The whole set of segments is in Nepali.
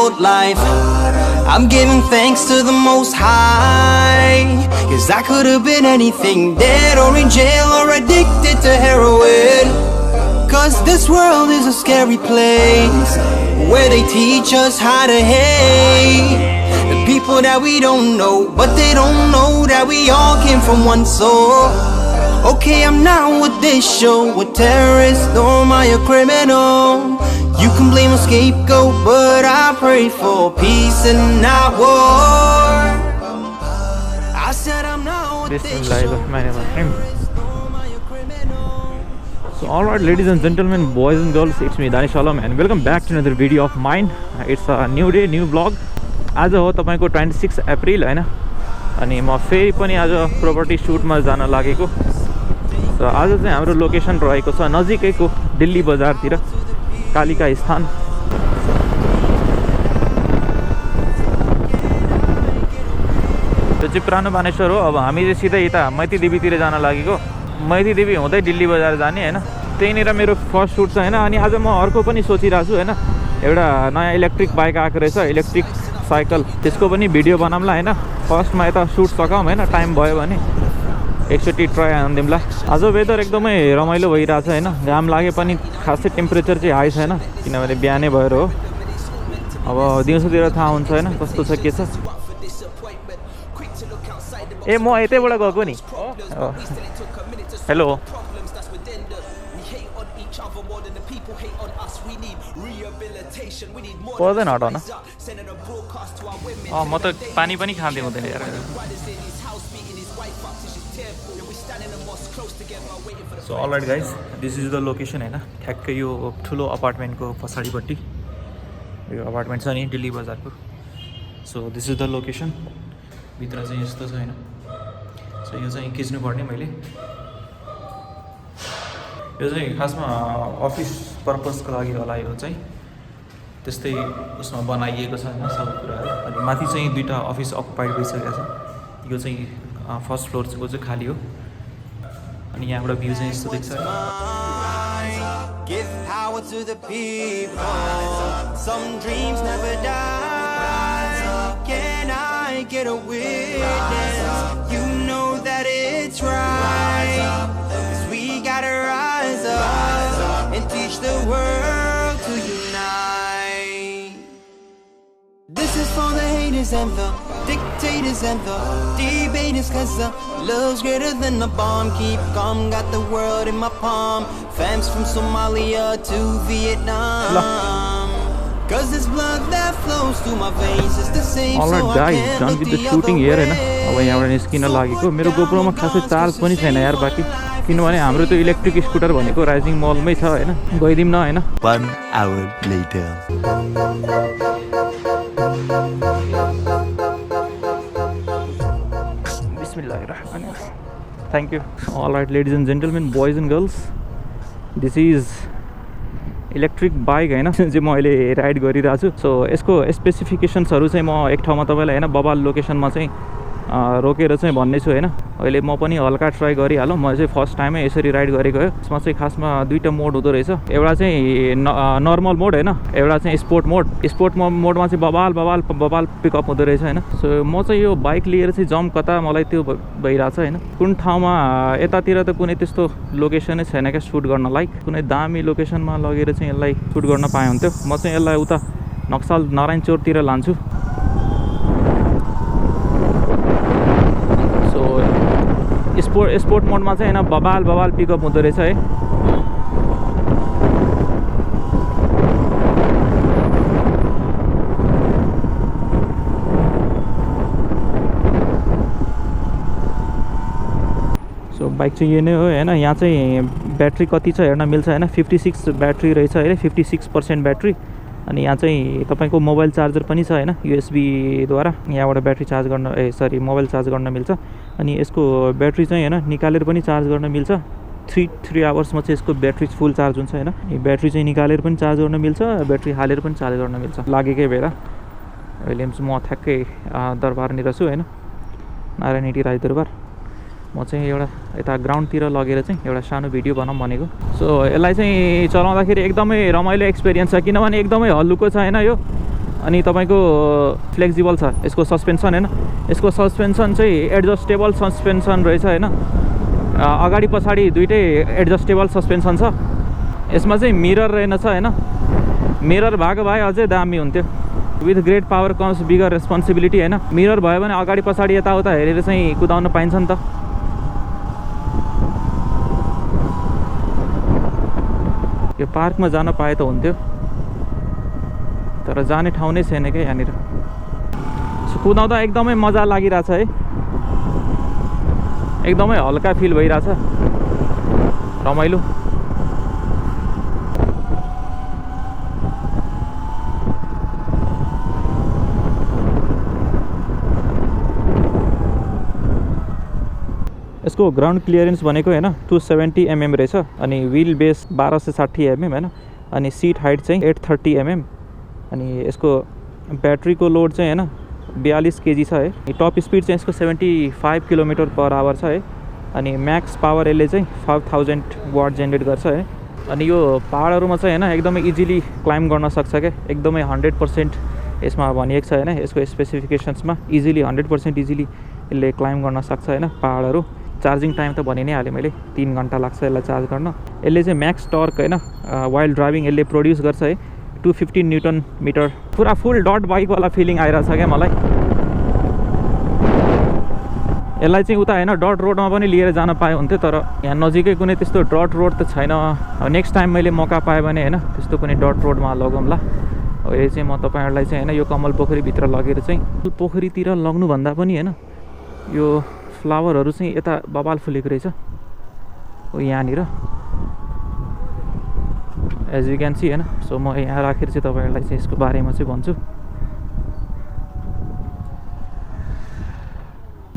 old life. I'm giving thanks to the Most High, 'cause I could have been anything, dead or in jail or addicted to heroin. 'Cause this world is a scary place, where they teach us how to hate the people that we don't know, but they don't know that we all came from one soul. Okay, I'm not with this show, a terrorist or am I a criminal? You can blame a scapegoat, but I pray for peace and not war. I said I'm not with this show. So alright, ladies and gentlemen, boys and girls, it's me Danish Alam and welcome back to another video of mine. It's a new day, new vlog. आज हो तपाईको 26 अप्रिल हैन, अनि म फेरि पनि आज प्रोपर्टी सुटमा जान लागेको। सो आज चाहिँ हाम्रो लोकेसन रहेको छ नजिकैको दिल्ली बजारतिर, कालिका स्थान। त्यो चाहिँ पुरानो बानेश्वर हो। अब हामी चाहिँ सिधै यता मैती देवीतिर जान लागेको। मैती देवी हुँदै दिल्ली बजार जाने हैन, त्यहीँनिर मेरो फर्स्ट सुट छ हैन। अनि आज म अर्को पनि सोचिरहेको छु हैन, एउटा नयाँ इलेक्ट्रिक बाइक आएको रहेछ, इलेक्ट्रिक साइकल, त्यसको पनि भिडियो बनाउँला हैन। फर्स्टमा यता सुट सकाउँ हैन, टाइम भयो भने एकचोटि ट्राई आनिदिउँला। आज वेदर एकदमै रमाइलो भइरहेछ हैन, घाम लागे पनि खासै टेम्परेचर चाहिँ हाई छैन, किनभने बिहानै भएर हो। अब दिउँसोतिर थाहा हुन्छ हैन कस्तो छ के छ। ए म यतैबाट गएको नि। हेलो पर्दैन हटाउन। म त पानी पनि खाँदै हुँदैन यार। So alright guys, this is the location हैन, ठ्याक्कै यो ठुलो अपार्टमेन्टको पछाडिपट्टि यो अपार्टमेन्ट छ नि दिल्ली बजारको। So this is the location. भित्र चाहिँ यस्तो छ हैन। सो यो चाहिँ खिच्नुपर्ने मैले। यो चाहिँ खासमा अफिस पर्पजको लागि होला। यो चाहिँ त्यस्तै उसमा बनाइएको छ हैन सब कुराहरू। अनि माथि चाहिँ दुईटा अफिस अकुपाइड भइसकेको छ। यो चाहिँ फर्स्ट फ्लोरको चाहिँ खाली हो। अनि यहाँबाट भ्यू चाहिँ यस्तो देख्छ। Give power to the people. Some dreams never die. Can I get a witness? You know that it's right. 'Cause we gotta rise up and teach the world to unite. This is for the haters and the dictators and the debaters, 'cause the love's greater than the bomb. Keep calm, got the world in my palm. Fams from Somalia to Vietnam. 'Cause this blood that flows through my veins is the same. Alright guys, done with the shooting here हैन। अब यहाँबाट निस्किन लागेको। मेरो गोप्रोमा खासै चार्ज पनि छैन यार बाँकी, किनभने हाम्रो त्यो इलेक्ट्रिक स्कुटर भनेको राइजिङ मलमै छ हैन। गइदिउँ न हैन। 1 hour later. Thank you. Alright ladies and gentlemen, boys and girls, this is electric bike हैन चाहिँ म अहिले राइड गरिरहेको छु। सो यसको स्पेसिफिकेसन्सहरू चाहिँ म एक ठाउँमा तपाईँलाई हैन बबाल लोकेसनमा चाहिँ रोकेर चाहिँ भन्ने छु हैन। अहिले म पनि हल्का ट्राई गरिहालौँ। म चाहिँ फर्स्ट टाइमै यसरी राइड गरेको हो। यसमा चाहिँ खासमा दुईटा मोड हुँदो रहेछ। एउटा चाहिँ नर्मल मोड हैन, एउटा चाहिँ स्पोर्ट मोड। स्पोर्ट मोडमा चाहिँ बबाल पिकअप हुँदो रहेछ हैन। सो म चाहिँ यो बाइक लिएर चाहिँ जम कता मलाई त्यो भइरहेछ हैन। कुन ठाउँमा यतातिर त कुनै त्यस्तो लोकेसनै छैन क्या सुट गर्नलाई। कुनै दामी लोकेसनमा लगेर चाहिँ यसलाई सुट गर्न पाए हुन्थ्यो। म चाहिँ यसलाई उता नक्सल नारायण चौरतिर लान्छु। स्पोर्ट मोडमा चाहिँ हैन बबाल पिकअप हुँदो रहेछ है। सो बाइक चाहिँ यो नै हो हैन। यहाँ चाहिँ ब्याट्री कति छ हेर्न मिल्छ हैन। 56 ब्याट्री रहेछ है, 56% ब्याट्री। अनि यहाँ चाहिँ तपाईको मोबाइल चार्जर पनि छ हैन, USB द्वारा यहाँबाट ब्याट्री चार्ज गर्न मोबाइल चार्ज गर्न मिल्छ। अनि यसको ब्याट्री चाहिँ हैन निकालेर पनि चार्ज गर्न मिल्छ। 3 आवर्समा चाहिँ यसको ब्याट्री फुल चार्ज हुन्छ हैन। यो ब्याट्री चाहिँ निकालेर पनि चार्ज गर्न मिल्छ, ब्याट्री हालेर पनि चार्ज गर्न मिल्छ। लागेकै बेला अहिले म ठ्याक्कै दरबारनिर छु हैन, नारायणी राई दरबार। म चाहिँ एउटा यता ग्राउन्डतिर लगेर चाहिँ एउटा सानो भिडियो बनाऊँ भनेको। सो यसलाई चाहिँ चलाउँदाखेरि एकदमै रमाइलो एक्सपिरियन्स छ, किनभने एकदमै हल्लुको छ हैन यो। अनि तपाईँको फ्लेक्सिबल छ यसको सस्पेन्सन हैन। यसको सस्पेन्सन चाहिँ एडजस्टेबल सस्पेन्सन रहेछ हैन। अगाडि पछाडि दुइटै एडजस्टेबल सस्पेन्सन छ। यसमा चाहिँ मिरर रहेनछ हैन। मिरर भएको भए अझै दामी हुन्थ्यो। With great power comes bigger responsibility हैन। मिरर भयो भने अगाडि पछाडि यताउता हेरेर चाहिँ कुदाउन पाइन्छ नि त। यो पार्कमा जान पाए त हुन्थ्यो, तर जाने ठाउँ नै छैन क्या यहाँनिर। कुदाउँदा एकदमै मजा लागिरहेछ है, एकदमै हल्का फिल भइरहेछ, रमाइलो। यसको ग्राउन्ड क्लियरेन्स भनेको हैन 270 mm रहेछ। अनि व्हील बेस 1260 mm हैन। अनि सीट हाइट चाहिँ 830 mm। अनि यसको ब्याट्रीको लोड चाहिँ हैन 42 kg छ है। टप स्पिड चाहिँ यसको 75 km/h छ है। अनि म्याक्स पावर यसले चाहिँ 5000 वाट जेनेरेट गर्छ है। अनि यो पहाडहरुमा चाहिँ हैन एकदमै इजिली क्लाइम्ब गर्न सक्छ के, एकदमै 100% यसमा भनिएको छ हैन। यसको स्पेसिफिकेसन्समा इजिली 100% इजिली यसले क्लाइम्ब गर्न सक्छ हैन पहाडहरु। चार्जिङ टाइम त भनि नै हालेँ मैले, 3 घण्टा लाग्छ यसलाई चार्ज गर्न। यसले चाहिँ म्याक्स टर्क हैन वाइल ड्राइभिङ यसले प्रोड्युस गर्छ है, 250 न्युटन मिटर। पुरा फुल डट बाइकवाला फिलिङ आइरहेछ क्या मलाई। यसलाई चाहिँ उता हैन डट रोडमा पनि लिएर जान पाए हुन्थ्यो, तर यहाँ नजिकै कुनै त्यस्तो डट रोड त छैन। नेक्स्ट टाइम मैले मौका पाएँ भने हैन त्यस्तो कुनै डट रोडमा लगौँला। अहिले चाहिँ म तपाईहरुलाई चाहिँ हैन यो कमल पोखरीभित्र लगेर चाहिँ पोखरीतिर लग्नुभन्दा पनि हैन यो फ्लावरहरू चाहिँ यता बबाल फुलेको रहेछ हो यहाँनिर, एज यु क्यान सी हैन। सो म यहाँ राखेर चाहिँ तपाईहरुलाई चाहिँ यसको बारेमा चाहिँ भन्छु।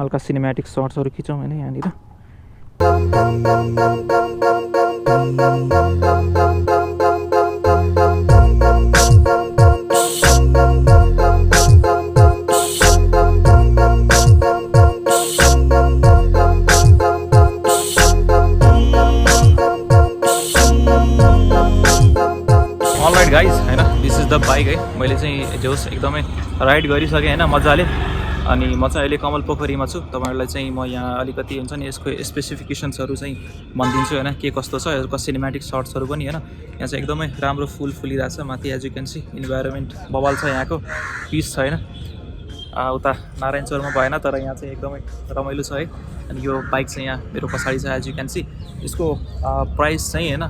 हल्का सिनेम्याटिक शट्सहरू खिचौँ हैन यहाँनिर। अलराइट गाइज हैन, दिस इज द बाइक है। मैले चाहिँ जे होस् एकदमै राइड गरिसकेँ हैन मजाले। अनि म चाहिँ अहिले कमल पोखरीमा छु। तपाईहरुलाई चाहिँ म यहाँ अलिकति हुन्छ नि यसको स्पेसिफिकेसन्सहरू चाहिँ भनिदिन्छु हैन, के कस्तो छ। यसको सिनेम्याटिक शट्सहरू पनि हैन। यहाँ चाहिँ एकदमै राम्रो फुल फुलिरहेछ माथि, as you can see. Environment बबाल छ यहाँको, पिस छ हैन। उता नारायण चौरमा भएन, तर यहाँ चाहिँ एकदमै रमाइलो छ है। अनि यो बाइक चाहिँ यहाँ मेरो पछाडि छ, एज यु क्यान सी। यसको प्राइस चाहिँ हैन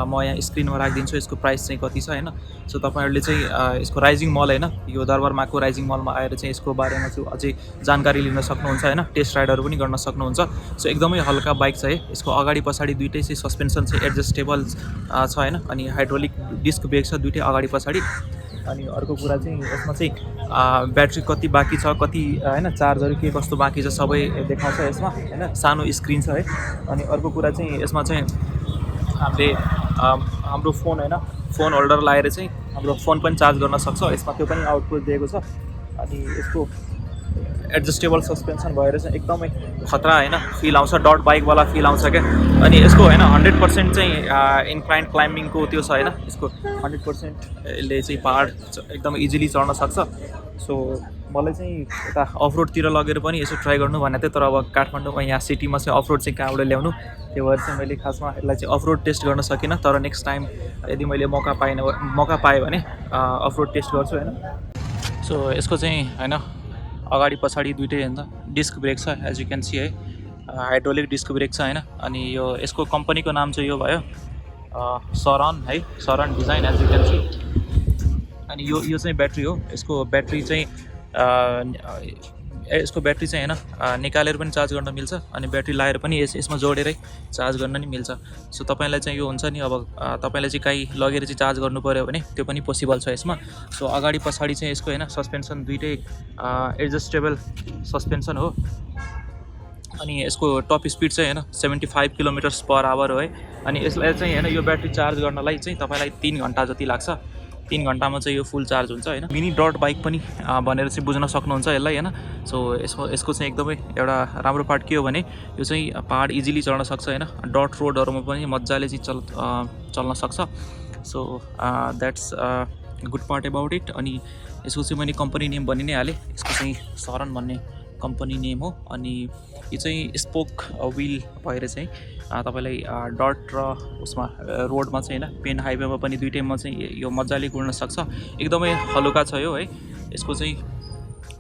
म यहाँ स्क्रिनमा राखिदिन्छु। यसको प्राइस चाहिँ कति छ हैन। सो तपाईहरुले चाहिँ यसको राइजिङ मल हैन, यो दरबारमाको राइजिङ मलमा आएर चाहिँ यसको बारेमा चाहिँ अझै जानकारी लिन सक्नुहुन्छ हैन। टेस्ट राइडहरू पनि गर्न सक्नुहुन्छ। सो एकदमै हल्का बाइक छ है। यसको अगाडि पछाडि दुइटै चाहिँ सस्पेन्सन चाहिँ एडजस्टेबल छ हैन। अनि हाइड्रोलिक डिस्क ब्रेक छ दुइटै अगाडि पछाडि। अनि अर्को कुरा चाहिँ यसमा चाहिँ ब्याट्री कति बाँकी छ, कति हैन चार्जहरू के कस्तो बाँकी छ सबै देखाउँछ यसमा हैन। सानो स्क्रिन छ है। अनि अर्को कुरा चाहिँ यसमा चाहिँ हामीले हाम्रो फोन हैन, फोन होल्डर लगाएर चाहिँ हाम्रो फोन पनि चार्ज गर्न सक्छ यसमा, त्यो पनि आउटपुट दिएको छ। अनि यसको एडजस्टेबल सस्पेन्सन भएर चाहिँ एकदमै खतरा हैन फिल आउँछ, डट बाइकवाला फिल आउँछ क्या। अनि यसको हैन 100% चाहिँ इन्क्लाइन क्लाइम्बिङको त्यो छ हैन। यसको 100% यसले चाहिँ पहाड एकदम इजिली चढ्न सक्छ। सो मलाई चाहिँ यता अफरोडतिर लगेर पनि यसो ट्राई गर्नु भनेको थियो, तर अब काठमाडौँमा यहाँ सिटीमा चाहिँ अफरोड चाहिँ कहाँबाट ल्याउनु, त्यो भएर चाहिँ मैले खासमा यसलाई चाहिँ अफरोड टेस्ट गर्न सकिनँ। तर नेक्स्ट टाइम यदि मैले मौका पाएँ भने अफरोड टेस्ट गर्छु हैन। सो यसको चाहिँ हैन अगाडि पछाडि दुइटै हैन डिस्क ब्रेक छ, एज यु क्यान सी है। हाइड्रोलिक डिस्क ब्रेक छ हैन। अनि यो यसको कम्पनीको नाम चाहिँ यो भयो SUR-RON है, SUR-RON design, as you can see. अनि यो चाहिँ ब्याट्री हो। यसको ब्याट्री चाहिँ हैन निकालेर पनि चार्ज गर्न मिल्छ, अनि ब्याट्री लाएर पनि यसमा जोडेरै चार्ज गर्न नि मिल्छ। सो तपाईलाई चाहिँ यो हुन्छ नि अब तपाईले चाहिँ कहीँ लगेर चाहिँ चार्ज गर्नु पर्यो भने त्यो पनि पोसिबल छ यसमा। सो अगाडि पछाडि चाहिँ यसको हैन सस्पेन्सन दुइटै एडजस्टेबल सस्पेन्सन हो। अनि यसको टप स्पिड चाहिँ हैन 75 km/h हो है। अनि यसलाई चाहिँ हैन यो ब्याट्री चार्ज गर्नलाई चाहिँ तपाईलाई 3 घण्टा जति लाग्छ। 3 घण्टामा चाहिँ यो फुल चार्ज हुन्छ हैन। मिनी डट बाइक पनि भनेर चाहिँ बुझ्न सक्नुहुन्छ यसलाई हैन। सो यसको चाहिँ एकदमै एउटा राम्रो पार्ट के हो भने यो चाहिँ पहाड इजिली चढ्न सक्छ हैन। डट रोडहरुमा पनि मज्जाले चाहिँ चल्न सक्छ। So that's good part about it. अनि यसको चाहिँ मैले कम्पनी नेम भनि नै हालेँ, यसको चाहिँ SUR-RON भन्ने कम्पनी नेम हो। अनि यो चाहिँ स्पोक व्हिल भएर चाहिँ तपाईँलाई डट र उसमा रोडमा चाहिँ होइन पेन हाइवेमा पनि दुइटैमा चाहिँ यो मजाले गुड्न सक्छ। एकदमै हलुका छ यो है। यसको चाहिँ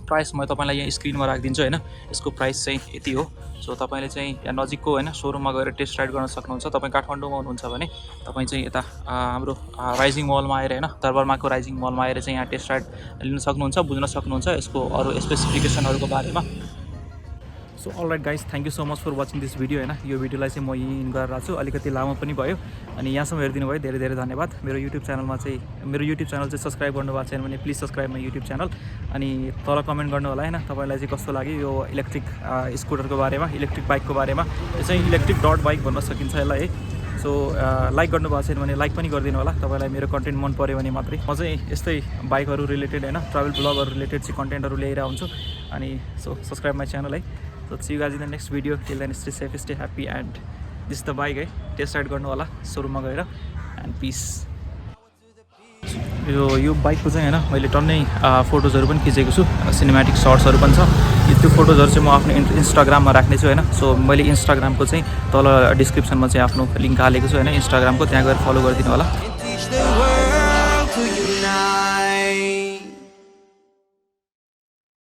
प्राइस म तपाईँलाई यहाँ स्क्रिनमा राखिदिन्छु होइन। यसको प्राइस चाहिँ यति हो। सो तपाईँले चाहिँ यहाँ नजिकको होइन सोरुममा गएर टेस्ट राइड गर्न सक्नुहुन्छ। तपाईँ काठमाडौँमा हुनुहुन्छ भने तपाईँ चाहिँ यता हाम्रो राइजिङ मलमा आएर होइन दरबारमाको राइजिङ मलमा आएर चाहिँ यहाँ टेस्ट राइड लिन सक्नुहुन्छ, बुझ्न सक्नुहुन्छ यसको अरू स्पेसिफिकेसनहरूको बारेमा। So alright guys, thank you so much for watching this video होइन। यो भिडियोलाई चाहिँ म यहीँ इन गरेर छु, अलिकति लामो पनि भयो। अनि यहाँसम्म हेरिदिनु भयो, धेरै धेरै धन्यवाद। मेरो युट्युब च्यानल चाहिँ सब्सक्राइब गर्नुभएको छैन भने please subscribe my YouTube channel. अनि तल कमेन्ट गर्नु होला होइन तपाईँलाई चाहिँ कस्तो लाग्यो यो इलेक्ट्रिक स्कुटरको बारेमा, इलेक्ट्रिक बाइकको बारेमा। यो चाहिँ इलेक्ट्रिक डट बाइक भन्न सकिन्छ यसलाई है। सो लाइक गर्नुभएको छैन भने लाइक पनि गरिदिनु होला, तपाईँलाई मेरो कन्टेन्ट मन पऱ्यो भने मात्रै। म चाहिँ यस्तै बाइकहरू रिलेटेड होइन ट्राभल ब्लगहरू रिलेटेड चाहिँ कन्टेन्टहरू ल्याएर हुन्छु। अनि सो सब्सक्राइब माई च्यानल है। So see you guys in the next video. Till then, stay safe, stay happy, and this is the bike है टेस्ट राइड गर्नु होला सोरुममा गएर। And peace. यो बाइकको चाहिँ होइन मैले टन्नै फोटोजहरू पनि खिचेको छु, सिनेमेटिक सर्ट्सहरू पनि छ। त्यो फोटोजहरू चाहिँ म आफ्नो इन्स्टाग्राममा राख्नेछु होइन। सो मैले इन्स्टाग्रामको चाहिँ तल डिस्क्रिप्सनमा चाहिँ आफ्नो लिङ्क हालेको छु होइन इन्स्टाग्रामको, त्यहाँ गएर फलो गरिदिनु होला।